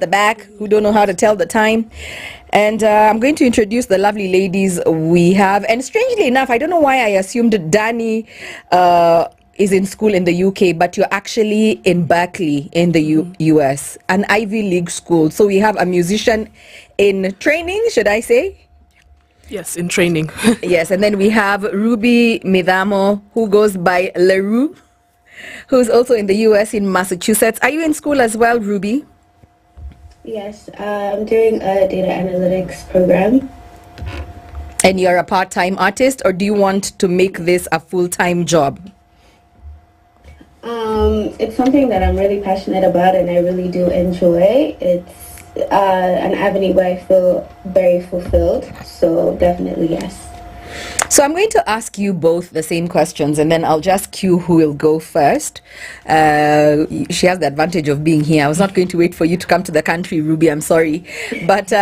the back who don't know how to tell the time. And I'm going to introduce the lovely ladies we have. And strangely enough, I don't know why I assumed Dani is in school in the UK, but you're actually in Berkeley in the US, an Ivy League school. So we have a musician in training, should I say? Yes, in training. Yes, and then we have Ruby Midamo, who goes by LaRue, who's also in the US in Massachusetts. Are you in school as well, Ruby? Yes, I'm doing a data analytics program. And you're a part-time artist, or do you want to make this a full-time job? It's something that I'm really passionate about and I really do enjoy. It's an avenue where I feel very fulfilled, so definitely yes. So I'm going to ask you both the same questions, and then I'll just cue who will go first. She has the advantage of being here. I was not going to wait for you to come to the country, Ruby, I'm sorry. But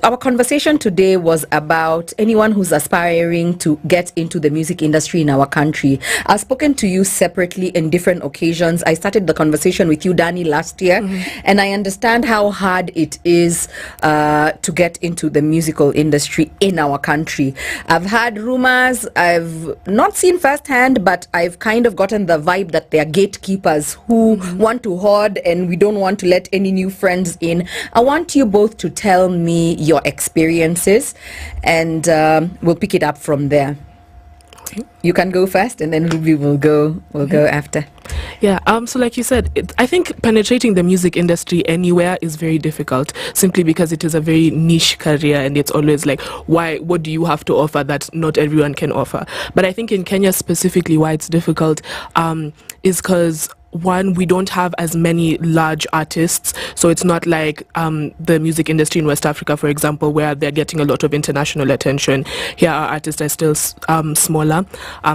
our conversation today was about anyone who's aspiring to get into the music industry in our country. I've spoken to you separately in different occasions. I started the conversation with you, Dani, last year, and I understand how hard it is to get into the musical industry in our country. I've had rumors, I've not seen firsthand, but I've kind of gotten the vibe that they are gatekeepers who want to hoard and we don't want to let any new friends in. I want you both to tell me your experiences, and we'll pick it up from there. Okay. You can go first, and then Ruby will go after. Yeah, so like you said, I think penetrating the music industry anywhere is very difficult, simply because it is a very niche career, and it's always like, what do you have to offer that not everyone can offer? But I think in Kenya specifically, why it's difficult is because, one, we don't have as many large artists, so it's not like the music industry in West Africa, for example, where they're getting a lot of international attention. Here our artists are still smaller,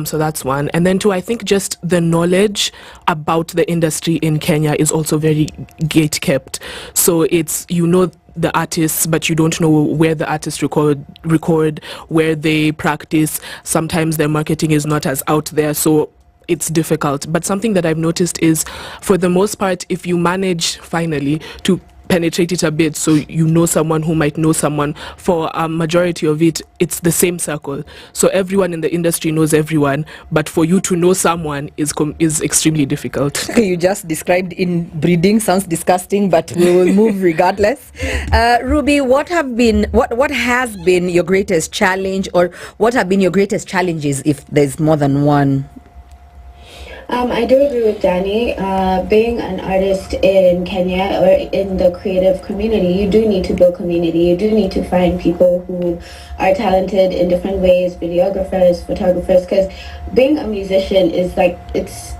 so that's one. And then two, I think just the knowledge about the industry in Kenya is also very gate-kept. So it's, the artists, but you don't know where the artists record, where they practice. Sometimes their marketing is not as out there, so it's difficult. But something that I've noticed is, for the most part, if you manage finally to penetrate it a bit, so you know someone who might know someone, for a majority of it, it's the same circle. So everyone in the industry knows everyone, but for you to know someone is extremely difficult. You just described inbreeding, sounds disgusting, but we will move regardless. Ruby, what has been your greatest challenge, or what have been your greatest challenges, if there's more than one? I do agree with Dani. Being an artist in Kenya or in the creative community, you do need to build community. You do need to find people who are talented in different ways, videographers, photographers, because being a musician is like, it's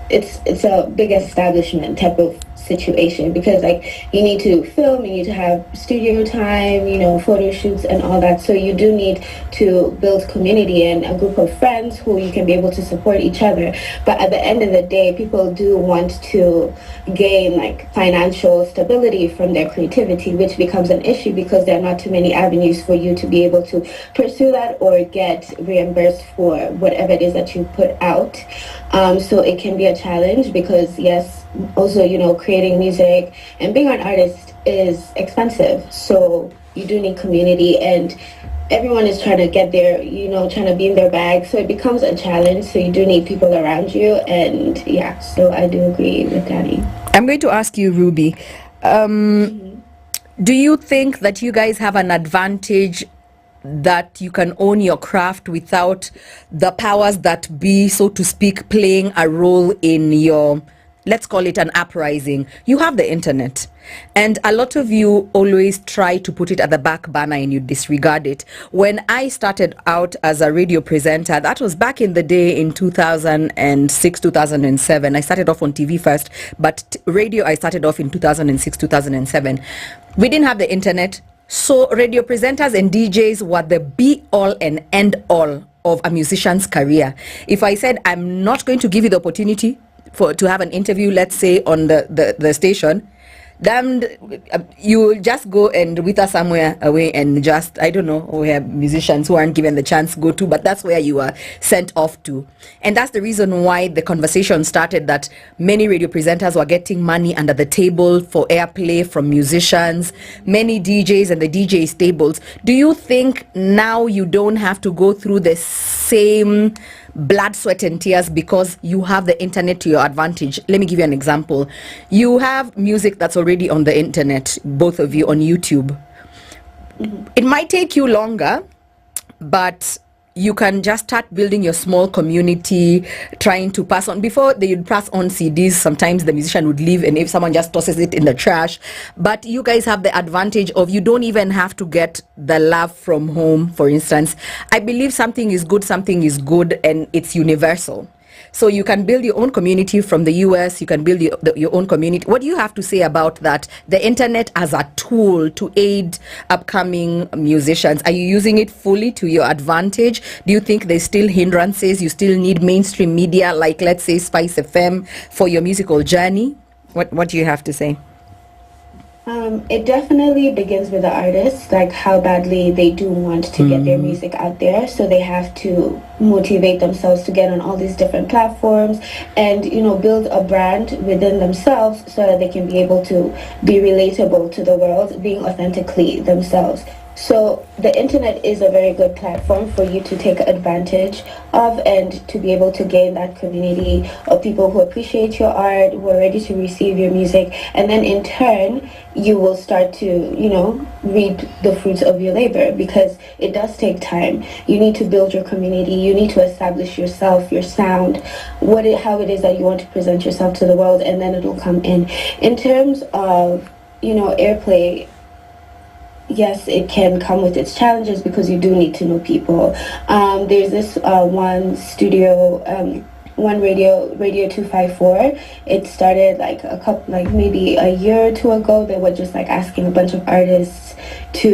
a big establishment type of situation, because like you need to film, you need to have studio time, photo shoots and all that. So you do need to build community and a group of friends who you can be able to support each other. But at the end of the day, people do want to gain like financial stability from their creativity, which becomes an issue because there are not too many avenues for you to be able to pursue that or get reimbursed for whatever it is that you put out. So it can be a challenge because, yes, also, creating music and being an artist is expensive. So you do need community, and everyone is trying to get there, trying to be in their bag. So it becomes a challenge. So you do need people around you. And yeah, so I do agree with Dani. I'm going to ask you, Ruby, do you think that you guys have an advantage that you can own your craft without the powers that be, so to speak, playing a role in your, let's call it an uprising? You have the internet, and a lot of you always try to put it at the back burner and you disregard it. When I started out as a radio presenter, that was back in the day in 2006, 2007. I started off on TV first, but radio I started off in 2006, 2007. We didn't have the internet, so radio presenters and DJs were the be-all and end-all of a musician's career. If I said, I'm not going to give you the opportunity to have an interview, let's say on the station, damned, you just go and with us somewhere away and just, I don't know, where musicians who aren't given the chance go to, but that's where you are sent off to. And that's the reason why the conversation started, that many radio presenters were getting money under the table for airplay from musicians, many DJs and the DJ stables. Do you think now you don't have to go through the same blood, sweat and tears because you have the internet to your advantage? Let me give you an example. You have music that's already on the internet, both of you on YouTube. It might take you longer, but you can just start building your small community, trying to pass on. Before they would pass on CDs, sometimes the musician would leave and if someone just tosses it in the trash. But you guys have the advantage of, you don't even have to get the love from home, for instance. I believe something is good, and it's universal. So you can build your own community from the US, you can build your own community. What do you have to say about that? The internet as a tool to aid upcoming musicians. Are you using it fully to your advantage? Do you think there's still hindrances? You still need mainstream media like, let's say, SpiceFM for your musical journey? What do you have to say? It definitely begins with the artists, like how badly they do want to get their music out there. So they have to motivate themselves to get on all these different platforms and, you know, build a brand within themselves so that they can be able to be relatable to the world, being authentically themselves. So the internet is a very good platform for you to take advantage of and to be able to gain that community of people who appreciate your art, who are ready to receive your music, and then in turn you will start to, you know, reap the fruits of your labor, because it does take time. You need to build your community, you need to establish yourself, your sound, how it is that you want to present yourself to the world, and then it'll come in. In terms of, you know, airplay, yes, it can come with its challenges because you do need to know people. There's this one studio, one radio 254. It started like maybe a year or two ago. They were just like asking a bunch of artists to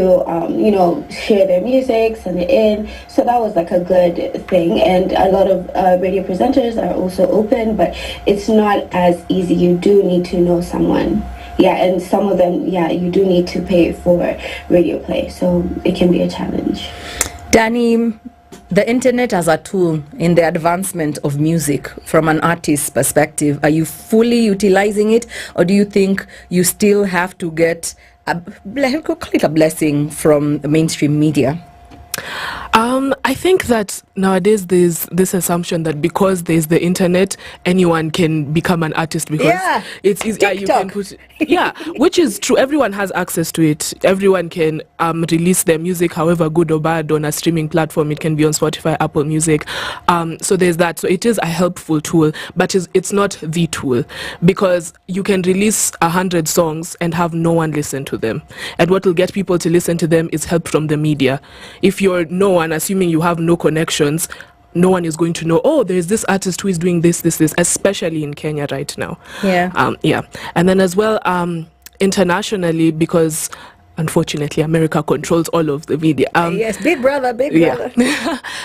you know, share their music, send it in. So that was like a good thing, and a lot of radio presenters are also open, but it's not as easy. You do need to know someone. Yeah, and some of them, yeah, you do need to pay for radio play, so it can be a challenge. Dani, the internet as a tool in the advancement of music from an artist's perspective, are you fully utilizing it, or do you think you still have to get call it a blessing from mainstream media? I think that nowadays there's this assumption that because there's the internet, anyone can become an artist because it's easy. Yeah, you can put, which is true. Everyone has access to it. Everyone can release their music, however good or bad, on a streaming platform. It can be on Spotify, Apple Music. So there's that. So it is a helpful tool, but it's not the tool, because you can release 100 songs and have no one listen to them. And what will get people to listen to them is help from the media. If you're no one, assuming you have no connections, no one is going to know, oh, there's this artist who is doing this, especially in Kenya right now. And then as well, internationally, because unfortunately America controls all of the media. Yes, big brother.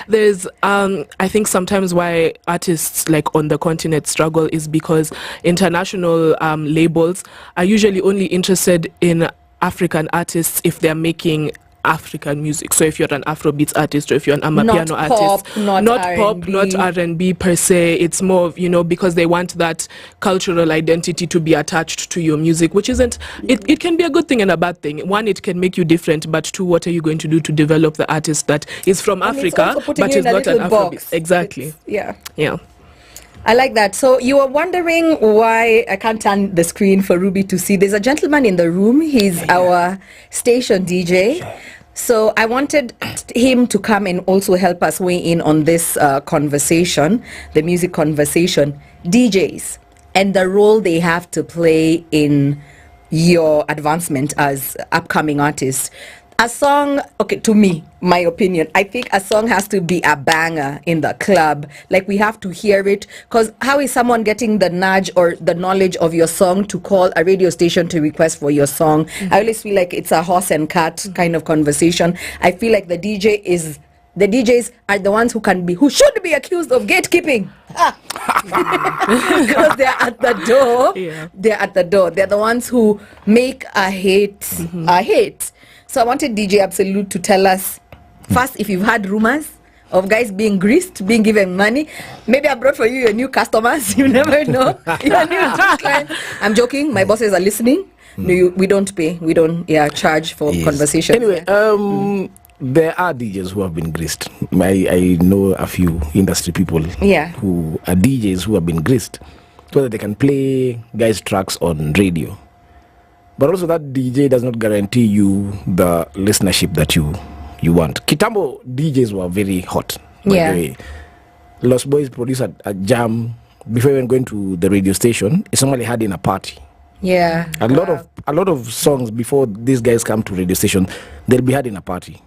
There's I think sometimes why artists like on the continent struggle is because international labels are usually only interested in African artists if they're making African music. So if you're an Afrobeats artist, or if you're an Amapiano artist, not pop, not R&B per se, it's more of, you know, because they want that cultural identity to be attached to your music, which isn't, it can be a good thing and a bad thing. One, it can make you different, but two, what are you going to do to develop the artist that is from Africa, but is not an Afrobeat? Exactly. Yeah. I like that. So you were wondering why I can't turn the screen for Ruby to see. There's a gentleman in the room. He's our station DJ. So I wanted him to come and also help us weigh in on this conversation, the music conversation. DJs and the role they have to play in your advancement as upcoming artists. A song, okay, to me, my opinion, I think a song has to be a banger in the club. Like, we have to hear it, because how is someone getting the nudge or the knowledge of your song to call a radio station to request for your song? I always feel like it's a horse and cat kind of conversation. I feel like the DJ is the DJs are the ones who should be accused of gatekeeping. Because they're at the door. Yeah. They're at the door. They're the ones who make a hit a hit. So I wanted DJ Absolute to tell us first if you've had rumors of guys being greased, being given money. Maybe I brought for you your new customers. You never know. Your new client. I'm joking. My bosses are listening. No, we don't pay. We don't charge for conversation. Anyway, there are DJs who have been greased. I know a few industry people who are DJs who have been greased so that they can play guys' tracks on radio. But also that DJ does not guarantee you the listenership that you want. Kitambo DJs were very hot. By the way. Lost Boys produced a jam before even going to the radio station. It's normally had in a party. Yeah. A lot of songs before these guys come to radio station, they'll be had in a party.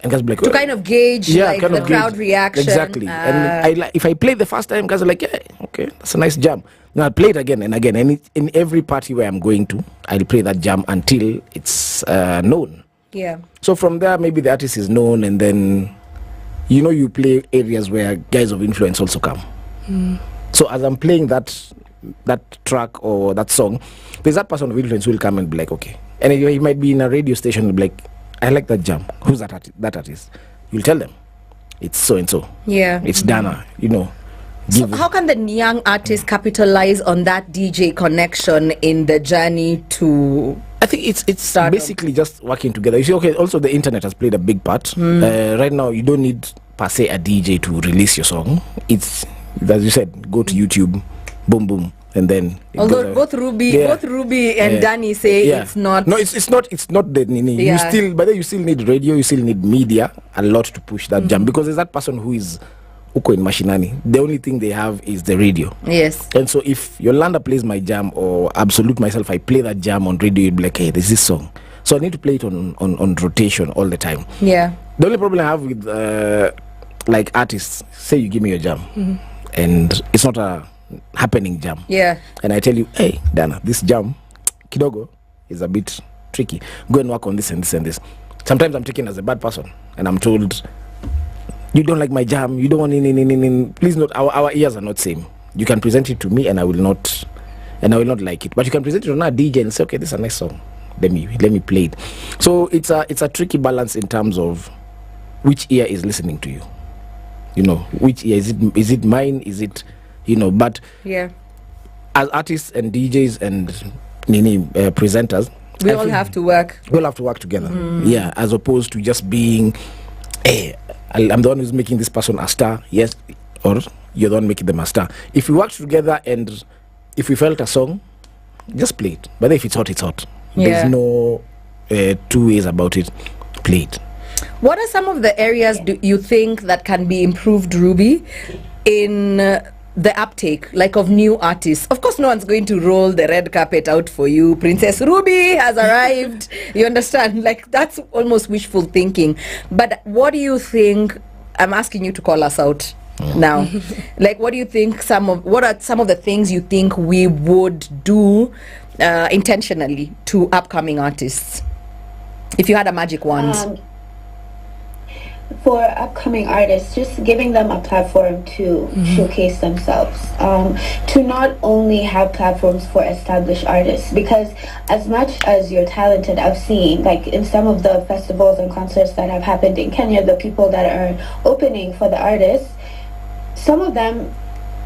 And guys be like, to kind of gauge the crowd reaction. Exactly. And if I play the first time, guys are like, yeah, okay, that's a nice jam. Now I'll play it again and again. And in every party where I'm going to, I'll play that jam until it's known. Yeah. So from there, maybe the artist is known, and then you play areas where guys of influence also come. So as I'm playing that track or that song, there's that person of influence who will come and be like, okay. And he might be in a radio station and be like, I like that jam. Who's that artist? You'll tell them it's so and so. Yeah. It's Dana, So how can the young artist capitalize on that DJ connection in the journey to? I think it's basically just working together. You see, okay, also the internet has played a big part. Right now, you don't need per se a DJ to release your song. It's, as you said, go to YouTube, boom, boom, and then. Although both Ruby and Dani say it's not. No, it's not the nini. Yeah. You still need radio. You still need media a lot to push that jam, because there's that person who is uko in mashinani. The only thing they have is the radio. Yes. And so if Yolanda plays my jam, or Absolute myself, I play that jam on radio, you'd be like, hey, there's this song. So I need to play it on rotation all the time. Yeah. The only problem I have with like artists, say you give me your jam, and it's not a happening jam. Yeah. And I tell you, hey, Dana, this jam, kidogo, is a bit tricky. Go and work on this and this and this. Sometimes I'm taken as a bad person, and I'm told, you don't like my jam, you don't want please note, our ears are not same. You can present it to me and I will not like it. But you can present it on a DJ and say, okay, this is a nice song. Let me play it. So it's a tricky balance in terms of which ear is listening to you. Which ear is it mine? Is it but as artists and DJs and presenters, we all have to work. We'll have to work together. Yeah, as opposed to just being, hey, I'm the one who's making this person a star, yes, or you're the one making them a star. If we work together and if we felt a song, just play it. But if it's hot, it's hot. Yeah. There's no two ways about it. Play it. What are some of the areas do you think that can be improved, Ruby, in the uptake, like of new artists? Of course, no one's going to roll the red carpet out for you. Princess Ruby has arrived. You understand? Like, that's almost wishful thinking. But what do you think? I'm asking you to call us out now. Like, what do you think? What are some of the things you think we would do intentionally to upcoming artists? If you had a magic wand. For upcoming artists, just giving them a platform to showcase themselves, to not only have platforms for established artists, because as much as you're talented, I've seen, like in some of the festivals and concerts that have happened in Kenya, the people that are opening for the artists, some of them,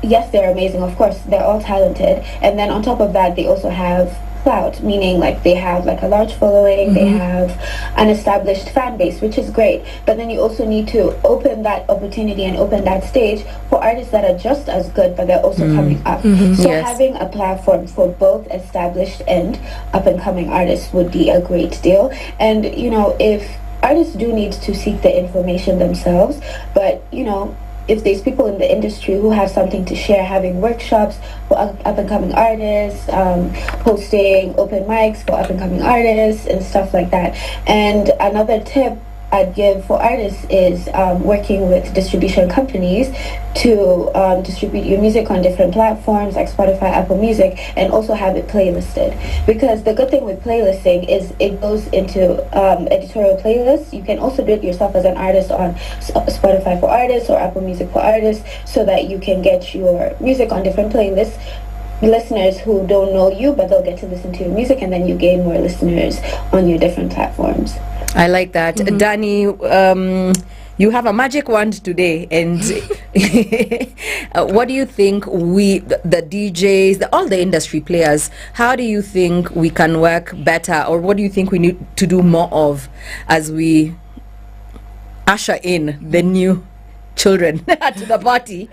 yes, they're amazing, of course, they're all talented, and then on top of that, they also have clout, meaning like they have like a large following, they have an established fan base, which is great, but then you also need to open that opportunity and open that stage for artists that are just as good but they're also coming up. So having a platform for both established and up and coming artists would be a great deal. And if artists do need to seek the information themselves, but if there's people in the industry who have something to share, having workshops for up-and-coming artists, hosting open mics for up-and-coming artists and stuff like that. And another tip I'd give for artists is working with distribution companies to distribute your music on different platforms like Spotify, Apple Music, and also have it playlisted. Because the good thing with playlisting is it goes into editorial playlists. You can also do it yourself as an artist on Spotify for artists or Apple Music for artists, so that you can get your music on different playlists. Listeners who don't know you, but they'll get to listen to your music, and then you gain more listeners on your different platforms. I like that. Dani, you have a magic wand today, and what do you think the DJs, all the industry players, how do you think we can work better, or what do you think we need to do more of as we usher in the new children to the party?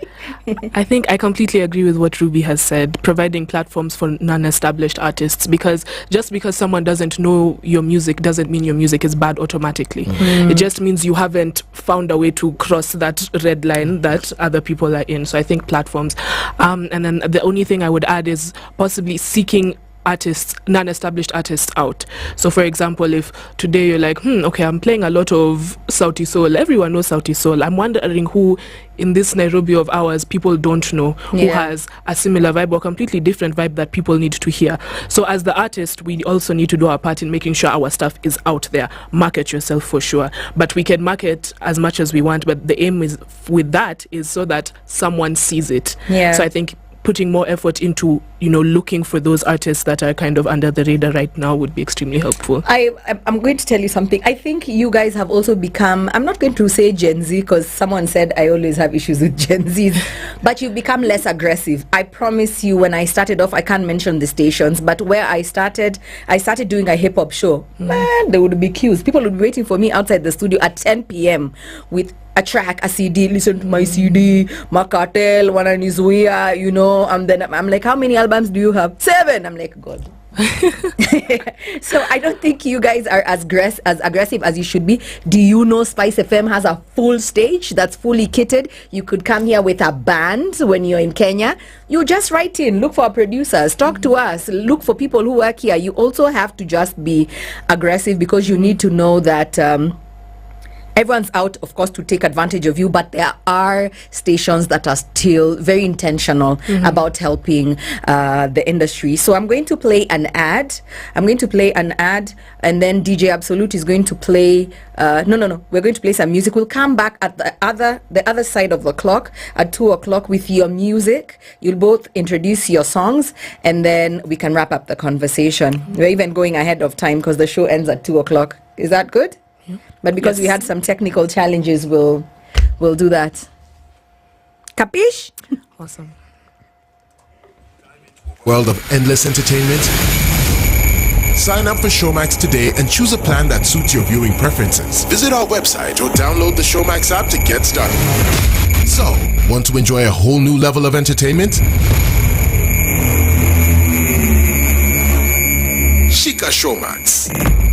I think I completely agree with what Ruby has said, providing platforms for non-established artists, because just because someone doesn't know your music doesn't mean your music is bad automatically. It just means you haven't found a way to cross that red line that other people are in. So I think platforms. And then the only thing I would add is possibly seeking artists, non-established artists out. So for example, if today you're like, okay, I'm playing a lot of Sauti Sol, everyone knows Sauti Sol, I'm wondering who in this Nairobi of ours people don't know, who has a similar vibe or completely different vibe that people need to hear. So as the artist, we also need to do our part in making sure our stuff is out there. Market yourself for sure, but we can market as much as we want, but the aim is with that is so that someone sees it. So I think putting more effort into, looking for those artists that are kind of under the radar right now would be extremely helpful. I'm going to tell you something. I think you guys have also become, I'm not going to say Gen Z, because someone said I always have issues with Gen Zs, but you've become less aggressive. I promise you, when I started off, I can't mention the stations, but where I started doing a hip-hop show. Man, there would be queues. People would be waiting for me outside the studio at 10 p.m. with a track, a CD, listen to my CD, Makatel, Wananizuia, and then I'm like, how many albums do you have? 7. I'm like, God. So I don't think you guys are as aggressive as you should be. Do you know SpiceFM has a full stage that's fully kitted? You could come here with a band when you're in Kenya. You just write in, look for our producers, talk to us, look for people who work here. You also have to just be aggressive, because you need to know that everyone's out, of course, to take advantage of you, but there are stations that are still very intentional about helping the industry. So I'm going to play an ad. And then DJ Absolute is going to play we're going to play some music. We'll come back at the other side of the clock at 2 o'clock with your music. You'll both introduce your songs, and then we can wrap up the conversation. We're even going ahead of time because the show ends at 2 o'clock. Is that good? But because we had some technical challenges, we'll do that. Capiche? Awesome. World of endless entertainment? Sign up for Showmax today and choose a plan that suits your viewing preferences. Visit our website or download the Showmax app to get started. So, want to enjoy a whole new level of entertainment? Shika Showmax.